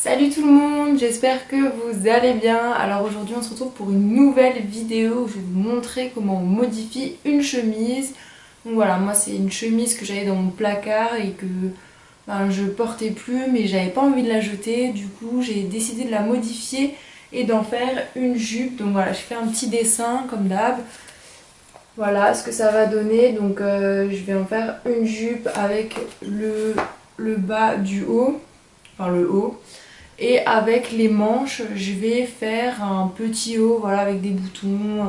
Salut tout le monde, j'espère que vous allez bien. Alors aujourd'hui on se retrouve pour une nouvelle vidéo où je vais vous montrer comment on modifie une chemise. Donc voilà, moi c'est une chemise que j'avais dans mon placard et que je portais plus mais j'avais pas envie de la jeter. Du coup j'ai décidé de la modifier et d'en faire une jupe. Donc voilà, je fais un petit dessin comme d'hab. Voilà ce que ça va donner. Donc je vais en faire une jupe avec le bas du haut, enfin le haut. Et avec les manches, je vais faire un petit haut, voilà, avec des boutons.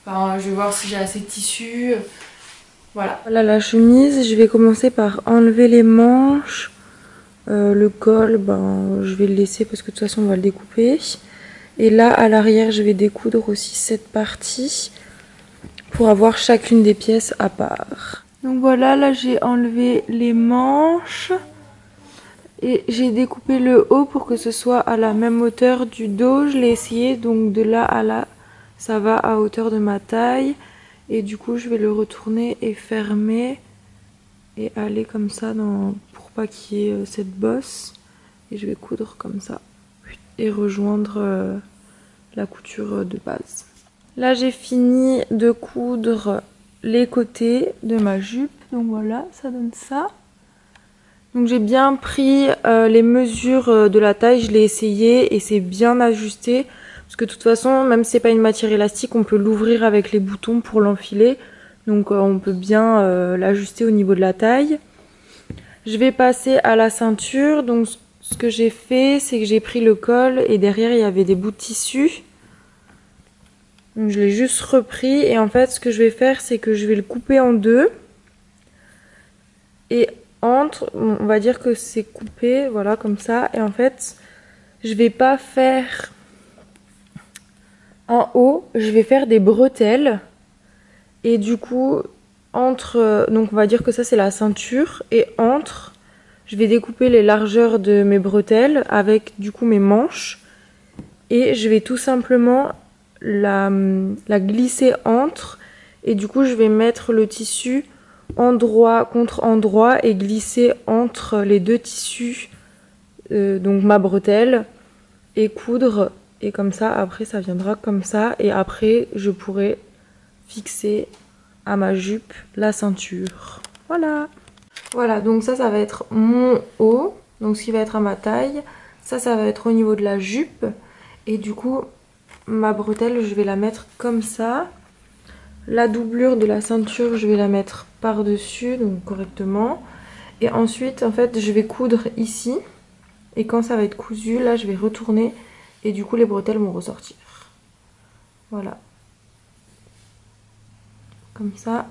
Enfin, je vais voir si j'ai assez de tissu. Voilà. Voilà la chemise. Je vais commencer par enlever les manches. Le col, je vais le laisser parce que de toute façon, on va le découper. Et là, à l'arrière, je vais découdre aussi cette partie pour avoir chacune des pièces à part. Donc voilà, là, j'ai enlevé les manches. Et j'ai découpé le haut pour que ce soit à la même hauteur du dos. Je l'ai essayé, donc de là à là, ça va à hauteur de ma taille. Et du coup, je vais le retourner et fermer. Et aller comme ça pour pas qu'il y ait cette bosse. Et je vais coudre comme ça. Et rejoindre la couture de base. Là, j'ai fini de coudre les côtés de ma jupe. Donc voilà, ça donne ça. Donc j'ai bien pris les mesures de la taille, je l'ai essayé et c'est bien ajusté. Parce que de toute façon, même si c'est pas une matière élastique, on peut l'ouvrir avec les boutons pour l'enfiler. Donc on peut bien l'ajuster au niveau de la taille. Je vais passer à la ceinture. Donc ce que j'ai fait, c'est que j'ai pris le col et derrière il y avait des bouts de tissu. Donc je l'ai juste repris et en fait ce que je vais faire, c'est que je vais le couper en deux. Et on va dire que c'est coupé, voilà, comme ça. Et en fait, je vais pas faire en haut, je vais faire des bretelles. Et du coup, donc on va dire que ça c'est la ceinture. Et je vais découper les largeurs de mes bretelles avec du coup mes manches. Et je vais tout simplement la glisser entre. Et du coup, je vais mettre le tissu endroit contre endroit et glisser entre les deux tissus, donc ma bretelle, et coudre. Et comme ça, après, ça viendra comme ça. Et après, je pourrai fixer à ma jupe la ceinture. Voilà. Voilà, donc ça va être mon haut. Donc ce qui va être à ma taille. Ça va être au niveau de la jupe. Et du coup, ma bretelle, je vais la mettre comme ça. La doublure de la ceinture, je vais la mettre par-dessus, donc correctement. Et ensuite, en fait, je vais coudre ici. Et quand ça va être cousu, là, je vais retourner. Et du coup, les bretelles vont ressortir. Voilà. Comme ça.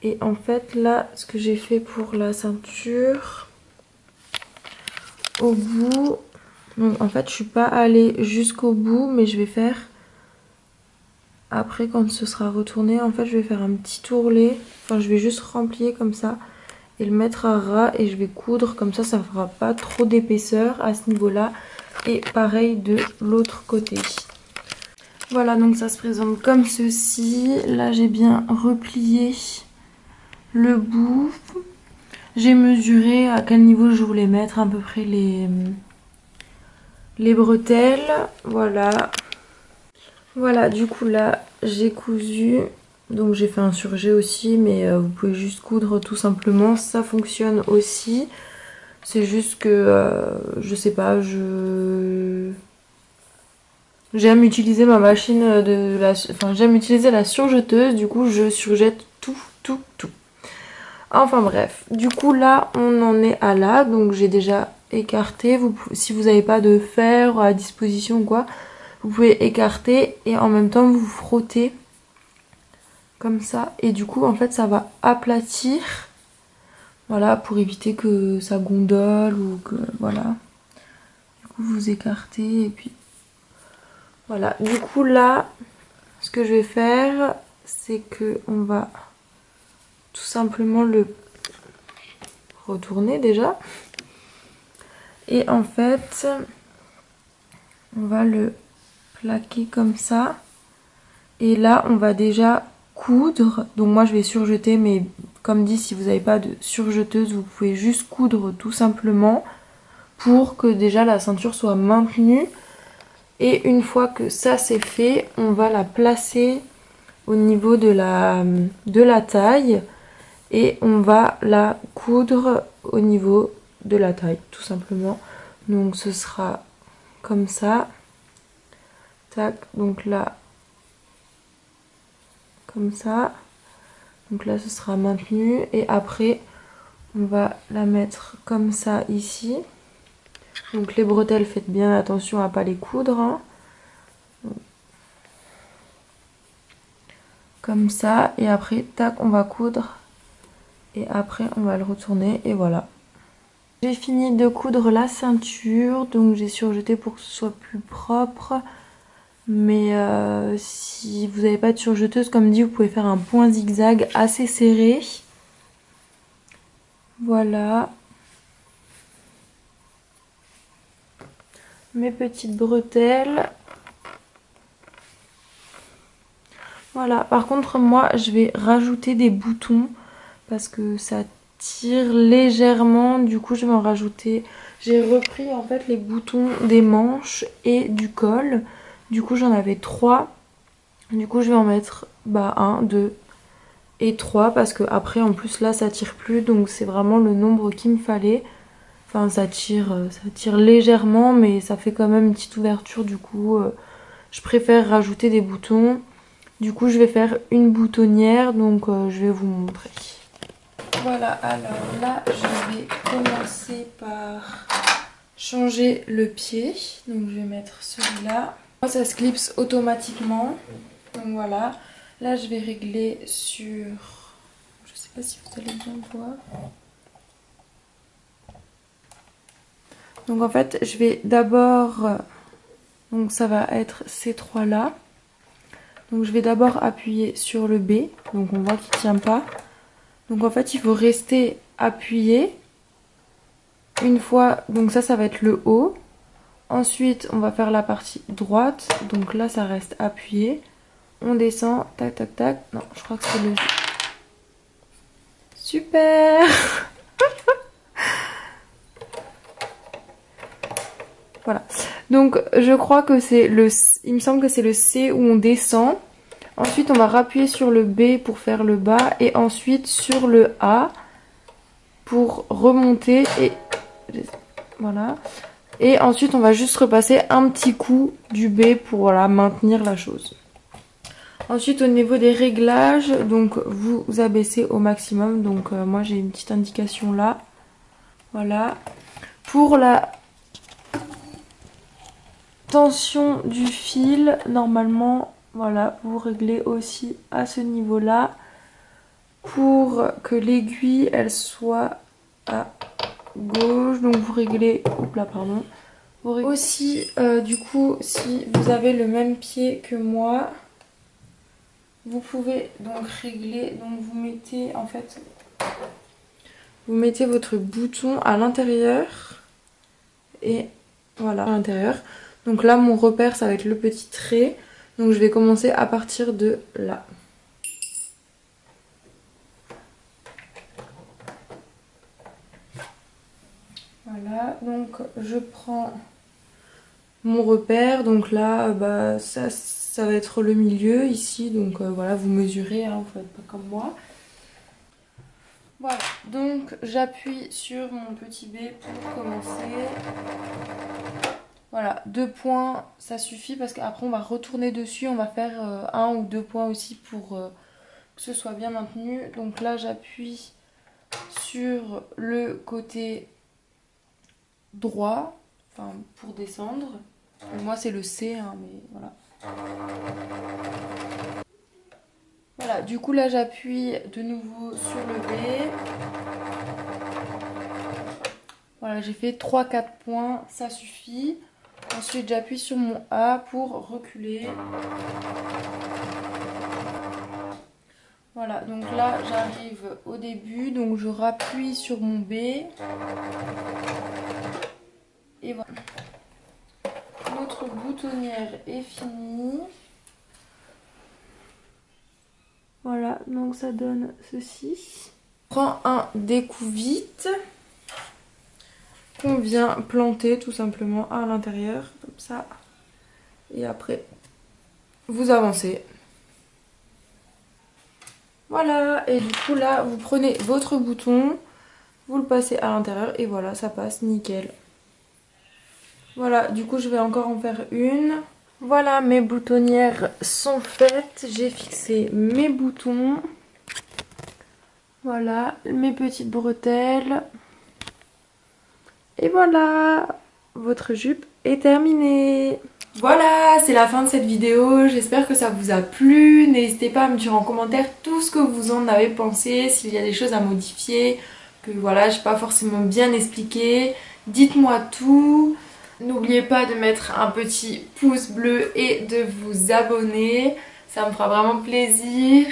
Et en fait, là, ce que j'ai fait pour la ceinture, au bout... Donc, en fait, je suis pas allée jusqu'au bout, mais je vais faire... Après, quand ce sera retourné, en fait, je vais faire un petit tourlet. Enfin, je vais juste remplir comme ça et le mettre à ras et je vais coudre. Comme ça, ça ne fera pas trop d'épaisseur à ce niveau-là. Et pareil de l'autre côté. Voilà, donc ça se présente comme ceci. Là, j'ai bien replié le bout. J'ai mesuré à quel niveau je voulais mettre à peu près les bretelles. Voilà. Voilà, du coup là j'ai cousu, donc j'ai fait un surjet aussi, mais vous pouvez juste coudre tout simplement, ça fonctionne aussi. C'est juste que, je sais pas, j'aime utiliser ma machine j'aime utiliser la surjeteuse, du coup je surjette tout. Enfin bref, du coup là on en est à là, donc j'ai déjà écarté, si vous n'avez pas de fer à disposition ou quoi, vous pouvez écarter et en même temps vous frottez comme ça. Et du coup en fait ça va aplatir. Voilà, pour éviter que ça gondole ou que... Voilà. Du coup vous écartez et puis... Voilà. Du coup là, ce que je vais faire, c'est que on va tout simplement le retourner déjà. Et en fait, on va le plaquer comme ça. Et là, on va déjà coudre. Donc moi, je vais surjeter, mais comme dit, si vous n'avez pas de surjeteuse, vous pouvez juste coudre tout simplement pour que déjà la ceinture soit maintenue. Et une fois que ça c'est fait, on va la placer au niveau de la taille et on va la coudre au niveau de la taille tout simplement. Donc ce sera comme ça. Tac, donc là comme ça. Donc là ce sera maintenu et après on va la mettre comme ça ici. Donc les bretelles, faites bien attention à pas les coudre, hein. Comme ça et après tac on va coudre et après on va le retourner et voilà. J'ai fini de coudre la ceinture, donc j'ai surjeté pour que ce soit plus propre. Mais si vous n'avez pas de surjeteuse, comme dit, vous pouvez faire un point zigzag assez serré. Voilà. Mes petites bretelles. Voilà, par contre moi je vais rajouter des boutons parce que ça tire légèrement, du coup je vais en rajouter. J'ai repris en fait les boutons des manches et du col, du coup j'en avais 3, du coup je vais en mettre 1, 2 et 3 parce que après en plus là ça tire plus, donc c'est vraiment le nombre qu'il me fallait. Enfin ça tire légèrement mais ça fait quand même une petite ouverture, du coup je préfère rajouter des boutons. Du coup je vais faire une boutonnière, donc je vais vous montrer. Voilà, alors là je vais commencer par changer le pied. Donc je vais mettre celui-là. Ça se clipse automatiquement. Donc voilà. Là je vais régler sur... Je sais pas si vous allez bien voir. Donc en fait je vais d'abord... Donc ça va être ces trois là. Donc je vais d'abord appuyer sur le B. Donc on voit qu'il ne tient pas. Donc en fait il faut rester appuyé. Une fois, donc ça va être le haut. Ensuite on va faire la partie droite. Donc là ça reste appuyé. On descend, tac tac tac. Non, je crois que c'est le... Super. Voilà. Donc je crois que c'est le... Il me semble que c'est le C où on descend. Ensuite on va rappuyer sur le B pour faire le bas. Et ensuite sur le A pour remonter. Et voilà. Et ensuite on va juste repasser un petit coup du B pour voilà, maintenir la chose. Ensuite au niveau des réglages, donc vous abaissez au maximum. Donc moi j'ai une petite indication là. Voilà. Pour la tension du fil, normalement, voilà, vous réglez aussi à ce niveau-là. Pour que l'aiguille, elle soit à gauche, donc vous réglez... Oups là, pardon. Vous réglez aussi, du coup, si vous avez le même pied que moi, vous pouvez donc régler. Donc vous mettez, en fait, vous mettez votre bouton à l'intérieur. Et voilà, à l'intérieur. Donc là, mon repère, ça va être le petit trait. Donc je vais commencer à partir de là. Voilà, donc je prends mon repère. Donc là, ça va être le milieu ici. Donc voilà, vous mesurez, hein, vous faites pas comme moi. Voilà, donc j'appuie sur mon petit B pour commencer. Voilà, 2 points, ça suffit parce qu'après on va retourner dessus. On va faire 1 ou 2 points aussi pour que ce soit bien maintenu. Donc là, j'appuie sur le côté droit, enfin pour descendre. Moi c'est le C, hein, mais voilà. Voilà, du coup là j'appuie de nouveau sur le B. Voilà, j'ai fait 3-4 points, ça suffit. Ensuite j'appuie sur mon A pour reculer. Voilà, donc là j'arrive au début, donc je rappuie sur mon B. Et voilà. Notre boutonnière est finie. Voilà, donc ça donne ceci. Je prends un découpe-vite. qu'on vient planter tout simplement à l'intérieur, comme ça. Et après, vous avancez. Voilà, et du coup là, vous prenez votre bouton, vous le passez à l'intérieur et voilà, ça passe nickel. Voilà, du coup je vais encore en faire une. Voilà, mes boutonnières sont faites, j'ai fixé mes boutons. Voilà, mes petites bretelles. Et voilà, votre jupe est terminée. Voilà, c'est la fin de cette vidéo. J'espère que ça vous a plu. N'hésitez pas à me dire en commentaire tout ce que vous en avez pensé, s'il y a des choses à modifier, que voilà, j'ai pas forcément bien expliqué. Dites-moi tout. N'oubliez pas de mettre un petit pouce bleu et de vous abonner. Ça me fera vraiment plaisir.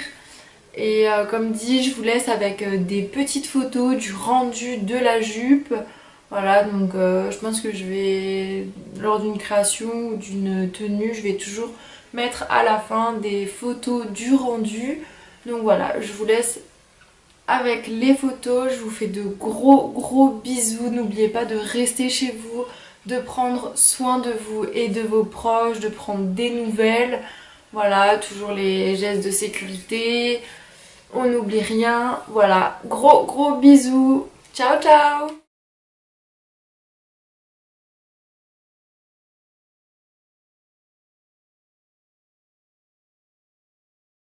Et comme dit, je vous laisse avec des petites photos du rendu de la jupe. Voilà, donc je pense que je vais, lors d'une création ou d'une tenue, je vais toujours mettre à la fin des photos du rendu. Donc voilà, je vous laisse avec les photos. Je vous fais de gros bisous. N'oubliez pas de rester chez vous, de prendre soin de vous et de vos proches, de prendre des nouvelles. Voilà, toujours les gestes de sécurité. On n'oublie rien. Voilà, gros bisous. Ciao ciao.